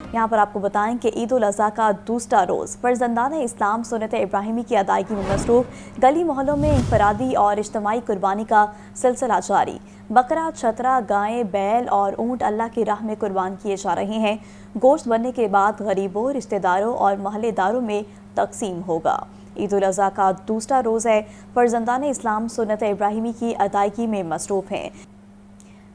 यहाँ पर आपको बताएं कि ईद उल अज़हा का दूसरा रोज़ फर्जंदान इस्लाम सुन्नत इब्राहिमी की अदायगी में मसरूफ़। गली मोहल्लों में इंफरादी और इज्तमाई कुर्बानी का सिलसिला जारी। बकरा, छतरा, गायें, बैल और ऊँट अल्लाह की राह में कुर्बान किए जा रहे हैं। गोश्त बनने के बाद गरीबों, रिश्तेदारों और महल्लेदारों में तकसीम होगा। ईद उल अज़हा का दूसरा रोज़ है। फर्जंदान इस्लाम सुन्नत इब्राहिमी की अदायगी में मसरूफ़ हैं।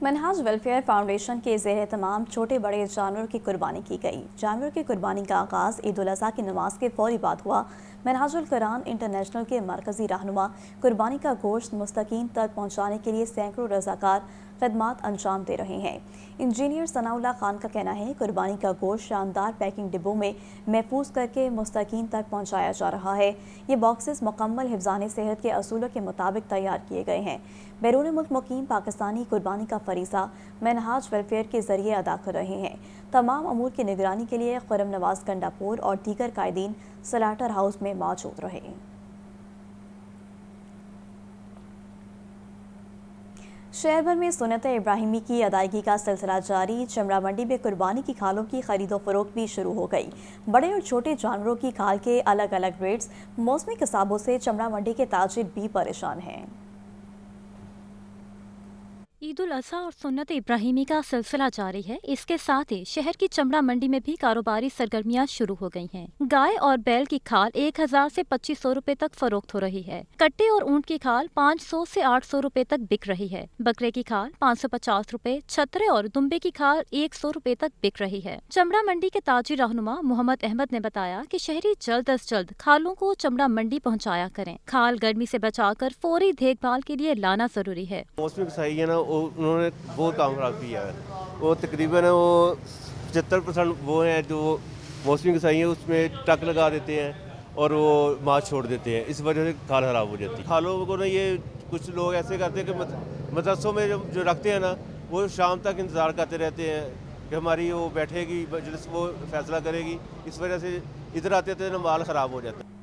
मनहाज वेलफेयर फाउंडेशन के ज़ेर तमाम छोटे बड़े जानवरों की कुर्बानी की गई। जानवरों की कुर्बानी का आगाज़ ईद उल अज़हा की नमाज के फौरी बाद हुआ। मनहाजुल कुरान इंटरनेशनल के मरकज़ी रहनुमा कुर्बानी का गोश्त मुस्तकीन तक पहुँचाने के लिए सैकड़ों रज़ाकार खदमात अंजाम दे रहे हैं। इंजीनियर सनाउल्लाह खान का कहना है कुर्बानी का गोश्त शानदार पैकिंग डिब्बों में महफूज करके मुस्तकीन तक पहुँचाया जा रहा है। ये बॉक्सेस मुकम्मल हिफ्ज़ान सेहत के असूलों के मुताबिक तैयार किए गए हैं। बैरून मुल्क मुकीम पाकिस्तानी कुर्बानी का फरीज़ा मनहाज वेलफेयर के जरिए अदा कर रहे हैं। तमाम अमूर की निगरानी के लिए खुरम नवाज गंडापुर और दीगर कायदीन स्लॉटर हाउस में मौजूद रहे। शहर भर में सुन्नत इब्राहिमी की अदायगी का सिलसिला जारी। चमड़ा मंडी में कुर्बानी की खालों की खरीदो फरोख्त भी शुरू हो गई। बड़े और छोटे जानवरों की खाल के अलग अलग रेट्स। मौसमी किसाबों से चमड़ा मंडी के ताजिर भी परेशान हैं। ईद उल अज़हा और सुन्नत इब्राहिमी का सिलसिला जारी है। इसके साथ ही शहर की चमड़ा मंडी में भी कारोबारी सरगर्मियां शुरू हो गई हैं। गाय और बैल की खाल 1000 से 2500 रुपए तक फरोख्त हो रही है। कट्टे और ऊंट की खाल 500 से 800 रुपए तक बिक रही है। बकरे की खाल 550 रुपए, छतरे और दुम्बे की खाल 100 रुपए तक बिक रही है। चमड़ा मंडी के ताजी रहनुमा मोहम्मद अहमद ने बताया कि शहरी जल्द अज जल्द खालों को चमड़ा मंडी पहुँचाया करें। खाल गर्मी से बचाकर फौरी देखभाल के लिए लाना जरूरी है। उन्होंने बहुत काम खराब किया है। वो तकरीबन वो 75% वो हैं जो मौसमी कसाई है, उसमें ट्रक लगा देते हैं और वो माल छोड़ देते हैं। इस वजह से खाल खराब हो जाती है। खालों को ना ये कुछ लोग ऐसे करते हैं कि मदरसों में जो रखते हैं ना, वो शाम तक इंतज़ार करते रहते हैं कि हमारी वो बैठेगी, मजलिस वो फैसला करेगी। इस वजह से इधर आते थे ना माल ख़राब हो जाता है।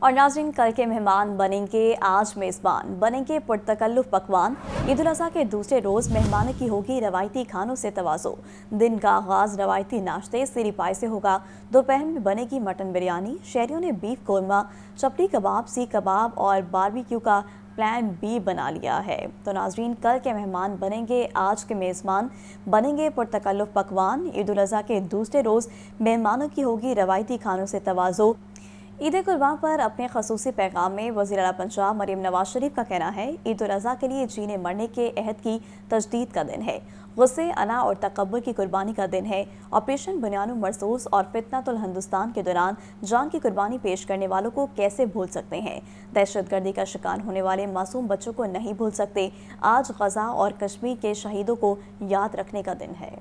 और नाज़रीन, कल के मेहमान बनेंगे आज मेज़बान, बनेंगे पुरतकल्लुफ़ पकवान। ईद उल अज़हा के दूसरे रोज़ मेहमानों की होगी रवायती खानों से तवाज़ो। दिन का आगाज़ रवायती नाश्ते सिरी पाई से होगा। दोपहर में बनेगी मटन बिरयानी। शहरियों ने बीफ कोरमा, चपड़ी कबाब, सीख कबाब और बारबेक्यू का प्लान बी बना लिया है। तो नाज़रीन, कल के मेहमान बनेंगे आज के मेज़बान, बनेंगे पुरतकल्लुफ़ पकवान। ईद उल अज़हा के दूसरे रोज़ मेहमानों की होगी रवायती खानों से तवाज़ो। ईद कुर्बान पर अपने खसूसी पैगाम में वज़ीर आला पंजाब मरीम नवाज शरीफ का कहना है ईद उल अज़हा के लिए जीने मरने के अहद की तजदीद का दिन है। गुस्से, अना और तकब्बुर की कुर्बानी का दिन है। ऑपरेशन बुनियानु मरसूस और फितनतुल हिंदुस्तान के दौरान जान की कुर्बानी पेश करने वालों को कैसे भूल सकते हैं। दहशतगर्दी का शिकार होने वाले मासूम बच्चों को नहीं भूल सकते। आज गजा और कश्मीर के शहीदों को याद रखने का दिन है।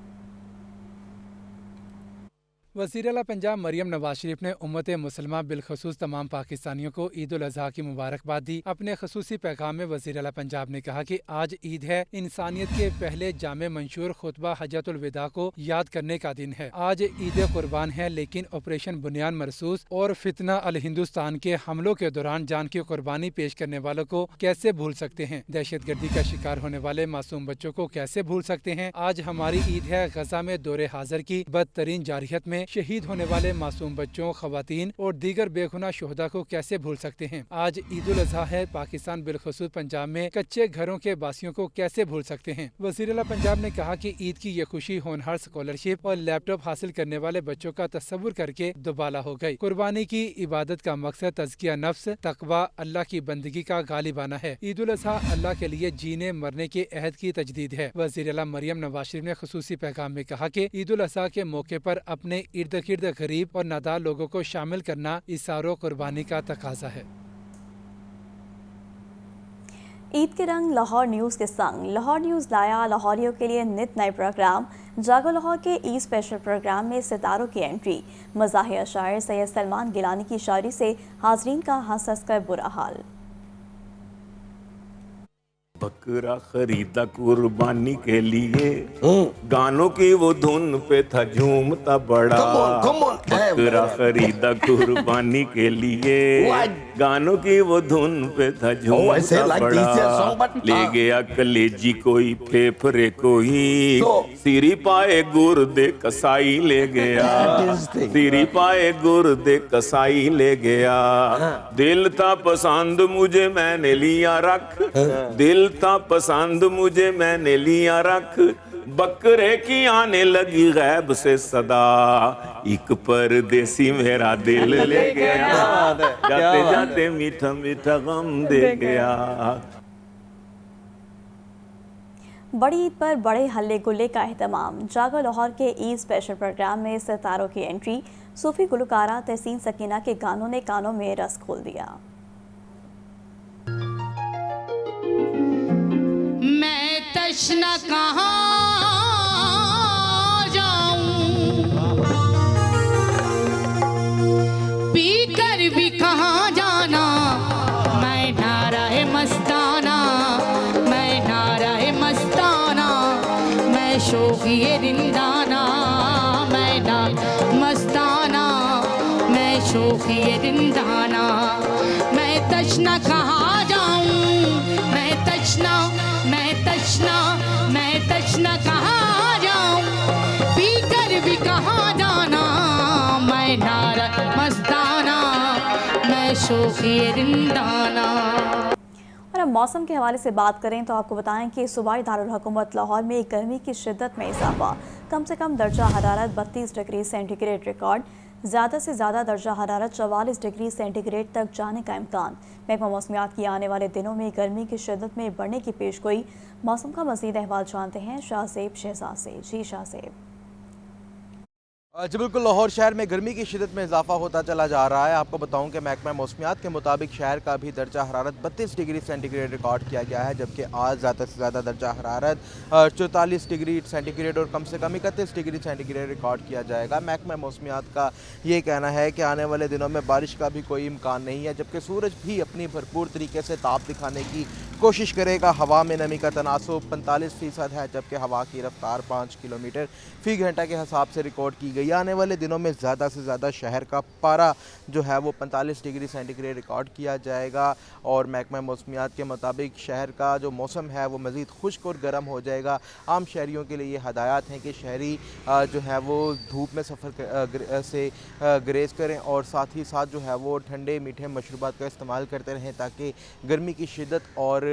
वज़ीर आला पंजाब मरियम नवाज शरीफ ने उम्मत मुसलमा बिलखसूस तमाम पाकिस्तानियों को ईद उल अज़हा की मुबारकबाद दी। अपने खसूसी पैगाम में वज़ीर आला पंजाब ने कहा कि आज ईद है, इंसानियत के पहले जामे मंशूर खुतबा हजतुल विदा को याद करने का दिन है। आज ईद कुर्बान है, लेकिन ऑपरेशन बुनियान मरसूस और फितना अल हिंदुस्तान के हमलों के दौरान जान की कुर्बानी पेश करने वालों को कैसे भूल सकते हैं। दहशतगर्दी का शिकार होने वाले मासूम बच्चों को कैसे भूल सकते हैं। आज हमारी ईद है। गजा में दौरे हाजिर की बदतरीन जारहियत में शहीद होने वाले मासूम बच्चों, खवातीन और दीगर बेगुनाह शोहदा को कैसे भूल सकते हैं। आज ईद उल अज़हा है। पाकिस्तान बिलखसूस पंजाब में कच्चे घरों के बासियों को कैसे भूल सकते हैं। वज़ीर आला पंजाब ने कहा कि ईद की ये खुशी होनहार स्कॉलरशिप और लैपटॉप हासिल करने वाले बच्चों का तस्वुर करके दुबाला हो गई। कुर्बानी की इबादत का मकसद तज़किया नफ्स, तकवा, अल्लाह की बंदगी का गालिबाना है। ईद उल अज़हा अल्लाह के लिए जीने मरने के अहद की तजदीद है। वज़ीर आला मरियम नवाज शरीफ ने खुसूसी पैगाम में कहा कि ईद उल अज़हा के मौके पर अपने इर्द गिर्द गरीब और नादार लोगों को शामिल करना इसारो कुर्बानी का तकाजा है। ईद के रंग लाहौर न्यूज़ के संग लाहौर न्यूज़ लाया लाहौरियों के लिए नित नए प्रोग्राम। जागो लाहौर के ईद स्पेशल प्रोग्राम में सितारों की एंट्री। मज़ाहिर शायर सैयद सलमान गिलानी की शायरी से हाजरीन का हंस हंस कर बुरा हाल। बकरा खरीदा कुर्बानी के लिए, गानों की वो धुन पे था झूमता बड़ा। Come on. बकरा खरीदा कुर्बानी के लिए, गानों की वो धुन पे था I झूमता say like this here song, बड़ा। but- ले गया कलेजी कोई, फेफड़े कोई, So- सिरी पाए गुर्दे कसाई ले गया। That is the- सिरी पाए गुर्दे कसाई ले गया। दिल था पसंद मुझे मैंने लिया रख, दिल था पसंद मुझे मैंने लिया रख, बकरे की आने लगी गैब से सदा, एक परदेसी मेरा दिल ले गया, जाते जाते मीठा मीठा गम दे गया। बड़ी ईद पर बड़े हल्ले गुल्ले का एहतमाम। जागो लाहौर के ईद स्पेशल प्रोग्राम में सितारों की एंट्री। सूफी गुलकारा तहसीन सकीना के गानों ने कानों में रस खोल दिया। मैं तशना कहाँ जाऊं, पी कर भी कहाँ जाना, मैं नारा है मस्ताना, मैं नारा है मस्ताना, मैं शौक़िए रिंदाना, मैं ना मस्ताना, मैं शौक़िए रिंदाना, मैं तशना कहाँ जाऊं, मैं तशना, मैं तशना, मैं तशना कहाँ जाऊं, पी कर भी कहाँ जाना, मैं नारा मस्ताना, मैं शौक़िए रिंदाना। और अब मौसम के हवाले से बात करें तो आपको बताएं कि सूबाई दारुल हुकूमत लाहौर में गर्मी की शिद्दत में इजाफा। कम से कम दर्जा हरारत 32 डिग्री सेंटीग्रेड रिकॉर्ड, ज़्यादा से ज़्यादा दर्जा हरारत 44 डिग्री सेंटीग्रेड तक जाने का इम्कान। महकमा मौसमियात की आने वाले दिनों में गर्मी की शिद्दत में बढ़ने की पेशगोई। मौसम का मज़ीद अहवाल जानते हैं शाहज़ेब शहजाद से। जी शाहज़ेब। जी बिल्कुल, लाहौर शहर में गर्मी की शिदत में इजाफा होता चला जा रहा है। आपको बताऊं कि महकमा मौसमियात के मुताबिक शहर का भी दर्जा हरारत 32 डिग्री सेंटीग्रेड रिकॉर्ड किया गया है, जबकि आज ज़्यादा से ज़्यादा दर्जा हरारत 44 डिग्री सेंटीग्रेड और कम से कम 31 डिग्री सेंटीग्रेड रिकॉर्ड किया जाएगा। महकमा मौसमियात का ये कहना है कि आने वाले दिनों में बारिश का भी कोई इम्कान नहीं है, जबकि सूरज भी अपनी भरपूर तरीके से ताप दिखाने की कोशिश करेगा। हवा में नमी का तनासुब 45% है, जबकि हवा की रफ्तार 5 किलोमीटर फ़ी घंटा के हिसाब से रिकॉर्ड की गई। आने वाले दिनों में ज़्यादा से ज़्यादा शहर का पारा जो है वो 45 डिग्री सेंटीग्रेड रिकॉर्ड किया जाएगा और महकमा मौसमियात के मुताबिक शहर का जो मौसम है वो मज़ीद खुश्क और गर्म हो जाएगा। आम शहरियों के लिए ये हदायत हैं कि शहरी जो है वो धूप में सफ़र से ग्रेज़ करें और साथ ही साथ जो है वो ठंडे मीठे मशरूबात का इस्तेमाल करते रहें, ताकि गर्मी की शिद्दत और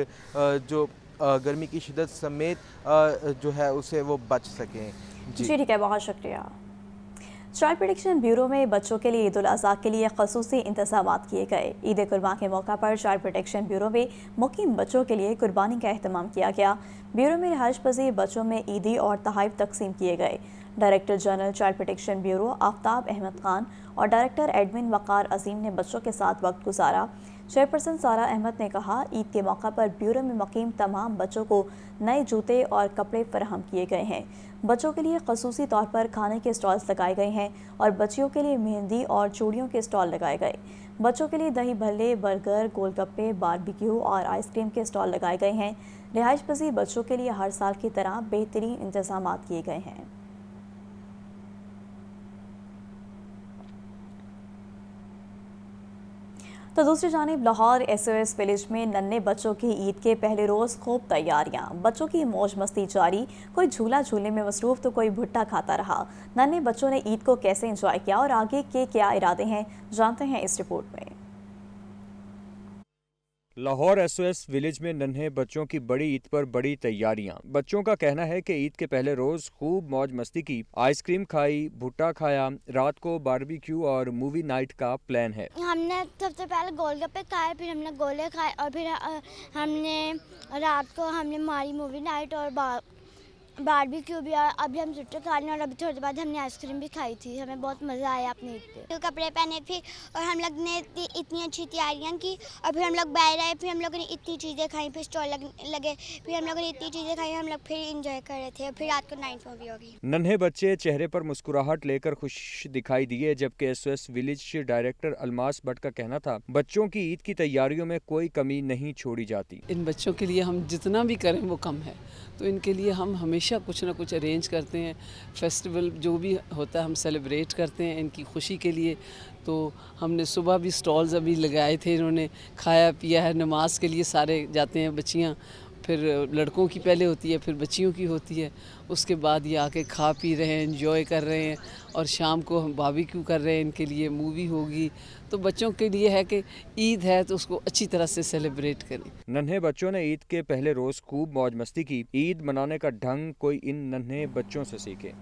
जो गर्मी की शिद्दत समेत जो है उसे वो बच सकें। जी ठीक है, बहुत शुक्रिया। चाइल्ड प्रोटेक्शन ब्यूरो में बच्चों के लिए ईद उल अज़हा के लिए ख़ुसूसी इंतज़ाम किए गए। ईद कुर्बान के मौका पर चाइल्ड प्रोटेक्शन ब्यूरो में मुकीम बच्चों के लिए कुर्बानी का अहतमाम किया गया। ब्यूरो में रिहाइश पजीर बच्चों में ईदी और तोहफ़े तकसीम किए गए। Director general child protection bureau Aftab Ahmad Khan और डायरेक्टर एडमिन वक़ार अजीम ने बच्चों के साथ वक्त गुजारा। चेयरपर्सन सारा अहमद ने कहा, ईद के मौका पर ब्यूरो में मुकीम तमाम बच्चों को नए जूते और कपड़े फराहम किए गए हैं। बच्चों के लिए खसूसी तौर पर खाने के स्टॉल्स लगाए गए हैं और बच्चियों के लिए मेहंदी और चूड़ियों के स्टॉल लगाए गए। बच्चों के लिए दही भल्ले, बर्गर, गोलगप्पे, बारबेक्यू और आइसक्रीम के स्टॉल लगाए गए हैं। रिहाइश पजीर बच्चों के लिए हर साल की तरह बेहतरीन इंतजाम किए गए हैं। तो दूसरी जानिब लाहौर SOS विलेज में नन्हे बच्चों की ईद के पहले रोज़ खूब तैयारियां। बच्चों की मौज मस्ती जारी, कोई झूला झूलने में मसरूफ़ तो कोई भुट्टा खाता रहा। नन्हे बच्चों ने ईद को कैसे एंजॉय किया और आगे के क्या इरादे हैं, जानते हैं इस रिपोर्ट में। लाहौर SOS विलेज में नन्हे बच्चों की बड़ी ईद पर बड़ी तैयारियां। बच्चों का कहना है कि ईद के पहले रोज खूब मौज मस्ती की, आइसक्रीम खाई, भुट्टा खाया, रात को बारबेक्यू और मूवी नाइट का प्लान है। हमने सबसे पहले गोलगप्पे खाए, फिर हमने गोले खाए और फिर हमने रात को हमने मारी मूवी नाइट और बारबेक्यू भी, और अभी हम चुट्टे खा रहे हैं, और अभी थोड़ी देर बाद हमने आइसक्रीम भी खाई थी। हमें बहुत मज़ा आया अपने ईद पे। तो कपड़े पहने फिर, और हम लोग ने इतनी अच्छी तैयारियां की, और फिर हम लोग बाहर आए, फिर हम लोगों ने इतनी चीज़ें खाई, फिर स्टॉल लगे, फिर हम लोगों ने इतनी चीज़ें खाई, हम लोग फिर इंजॉय कर रहे थे। फिर रात को नाइट मूवी हो गई। नन्हे बच्चे चेहरे पर मुस्कुराहट लेकर खुश दिखाई दिए, जबकि SOS village director Almas Bhatt का कहना था बच्चों की ईद की तैयारियों में कोई कमी नहीं छोड़ी जाती। इन बच्चों के लिए हम जितना भी करें वो कम है, तो इनके लिए हम हमेशा कुछ ना कुछ अरेंज करते हैं। फेस्टिवल जो भी होता है हम सेलिब्रेट करते हैं इनकी खुशी के लिए। तो हमने सुबह भी स्टॉल्स अभी लगाए थे, इन्होंने खाया पिया है। नमाज के लिए सारे जाते हैं बच्चियाँ, फिर लड़कों की पहले होती है, फिर बच्चियों की होती है, उसके बाद ये आके खा पी रहे हैं, एंजॉय कर रहे हैं, और शाम को हम बारबेक्यू कर रहे हैं। इनके लिए मूवी होगी, तो बच्चों के लिए है कि ईद है तो उसको अच्छी तरह से सेलिब्रेट करें। नन्हे बच्चों ने ईद के पहले रोज खूब मौज मस्ती की। ईद मनाने का ढंग कोई इन नन्हे बच्चों से सीखे।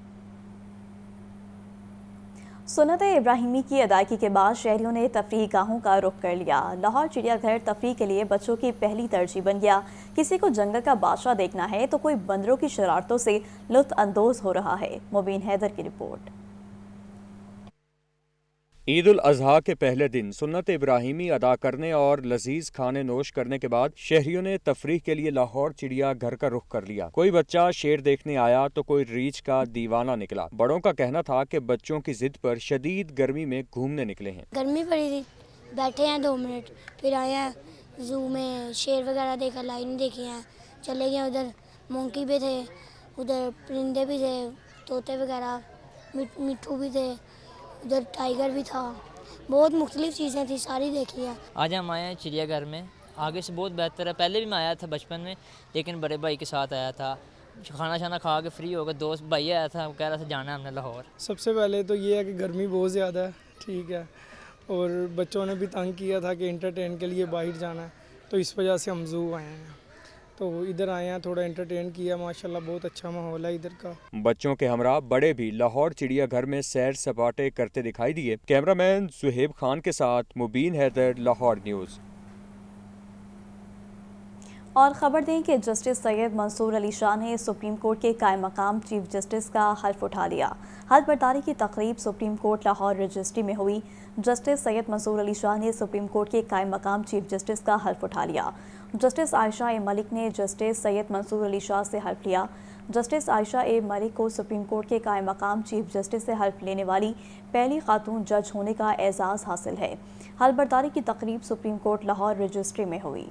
सुन्नत इब्राहिमी की अदायगी के बाद शहरियों ने तफरीह गाहों का रुख कर लिया। लाहौर चिड़ियाघर तफरीह के लिए बच्चों की पहली तरजीह बन गया। किसी को जंगल का बादशाह देखना है तो कोई बंदरों की शरारतों से लुत्फ अंदोज हो रहा है। मुबीन हैदर की रिपोर्ट। ईद उल अजहा के पहले दिन सुन्नत इब्राहिमी अदा करने और लजीज खाने नोश करने के बाद शहरियों ने तफरीह के लिए लाहौर चिड़ियाघर का रुख कर लिया। कोई बच्चा शेर देखने आया तो कोई रीछ का दीवाना निकला। बड़ों का कहना था कि बच्चों की जिद पर शदीद गर्मी में घूमने निकले हैं। गर्मी पड़ी थी, बैठे हैं 2 मिनट, फिर आए हैं जू में, शेर वगैरह देखा, लाइन देखी हैं, चले गए। उधर मोंकी भी थे, उधर परिंदे भी थे, तोते वगैरह, मिट्ठू भी थे, उधर टाइगर भी था। बहुत मुख्तलिफ चीज़ें थी, सारी देखी है। आज हम आए हैं चिड़ियाघर में, आगे से बहुत बेहतर है। पहले भी मैं आया था बचपन में, लेकिन बड़े भाई के साथ आया था। खाना शाना खा के फ्री हो गए, दोस्त भाई आया था, कह रहा था जाना है हमने लाहौर। सबसे पहले तो ये है कि गर्मी बहुत ज़्यादा है, ठीक है, और बच्चों ने भी तंग किया था कि इंटरटेन के लिए बाहर जाना है, तो इस वजह से हम ज़ू आए हैं। तो इधर आए हैं, थोड़ा एंटरटेन किया, माशाल्लाह बहुत अच्छा माहौल है इधर का। बच्चों के हमरा बड़े भी लाहौर चिड़ियाघर में सैर सपाटे करते दिखाई दिए। कैमरामैन सुहेब खान के साथ मुबीन हैदर, लाहौर न्यूज़। और ख़बर दें कि जस्टिस सैयद मंसूर अली शाह ने सुप्रीम कोर्ट के कायम मकाम चीफ जस्टिस का हल्फ उठा लिया। हल्फ बर्दारी की तकरीब सुप्रीम कोर्ट लाहौर रजिस्ट्री में हुई। जस्टिस सैयद मंसूर अली शाह ने सुप्रीम कोर्ट के कायम मकाम चीफ जस्टिस का हल्फ उठा लिया। जस्टिस आयशा ए मलिक ने जस्टिस सैयद मंसूर अली शाह से हल्फ लिया। जस्टिस आयशा ए मलिक को सुप्रीम कोर्ट के कायम मकाम चीफ जस्टिस से हल्फ लेने वाली पहली खातून जज होने का एजाज़ हासिल है। हल्फ बर्दारी की तकरीब सुप्रीम कोर्ट लाहौर रजिस्ट्री में हुई।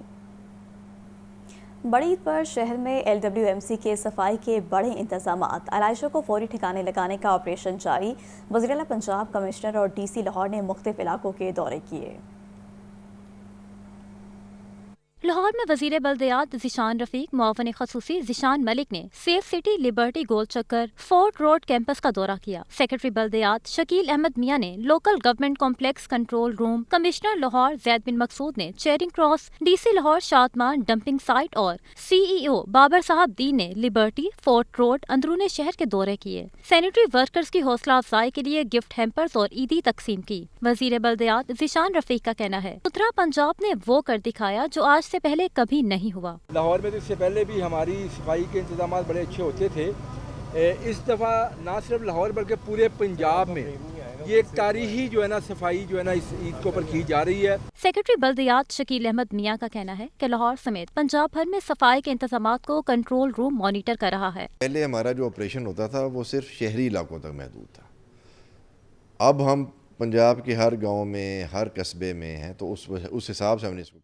बड़ी ईद पर शहर में LWMC के सफाई के बड़े इंतजामात। आलाइशों को फौरी ठिकाने लगाने का ऑपरेशन जारी। वज़ीर-ए-आला पंजाब, कमिश्नर और DC लाहौर ने मुख्तलिफ इलाकों के दौरे किए। लाहौर में वजीर बल्दियात ज़िशान रफीक, मुआवन खसूसी ज़िशान मलिक ने सेफ सिटी, लिबर्टी गोल चक्कर, फोर्ट रोड कैंपस का दौरा किया। सेक्रेटरी बल्दियात शकील अहमद मियां ने local government complex control room, commissioner Lahore Zaid bin Maqsood ने Charing Cross, DC Lahore Shadman dumping site और CEO बाबर साहब दी ने लिबर्टी, फोर्ट रोड, अंदरूनी शहर के दौरे किए। सैनिटरी वर्कर्स की हौसला अफजाई के लिए गिफ्ट हैम्पर्स और ईदी तकसीम की। वजीर बल्दियात ज़िशान रफीक का कहना है, सुथरा पंजाब ने वो कर दिखाया जो आज से पहले कभी नहीं हुआ। लाहौर में तो इससे पहले भी हमारी सफाई के इंतजाम बड़े अच्छे होते थे। इस दफ़ा ना सिर्फ लाहौर बल्कि पूरे पंजाब में ये एक तारीखी जो है ना सफाई जो है ना इस ईद के ऊपर की जा रही है। सेक्रेटरी बल्दियात शकील अहमद मियां का कहना है कि लाहौर समेत पंजाब भर में सफाई के इंतजाम को कंट्रोल रूम मॉनिटर कर रहा है। पहले हमारा जो ऑपरेशन होता था वो सिर्फ शहरी इलाकों तक महदूद था। अब हम पंजाब के हर गाँव में, हर कस्बे में हैं, तो उस हिसाब से हमने इसको